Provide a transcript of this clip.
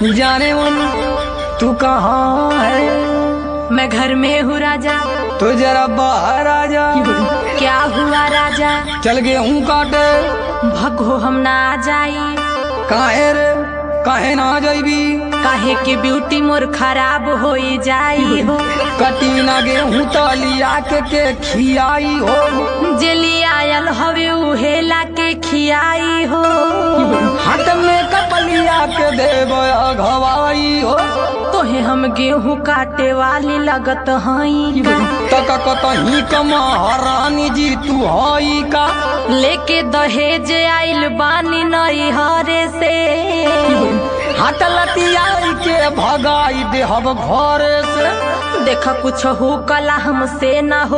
जाने मन तू कहाँ है? मैं घर में हूँ राजा। तो जरा बाहर आ जा। क्या हुआ राजा? चल गेहूं काटे। भगो हम ना आ जाई। काहे रे काहे ना जाइबी? काहे की ब्यूटी मोर खराब हो जाई हो। कटी ना गेहूं तलिया के खियाई हो। जेली आयल हवे उहेला के खियाई हो। हाथ में कपलिया के देव घवाई हो। तोहे हम गेहूं काटे वाली लगत हई। तक कतही कमहारानी जी तू हई का? लेके दहेज आइल बानी नई हरे से। हाथ लतियाई के भगाई देहब घर से। देखा कुछ हो कला हमसे ना हो।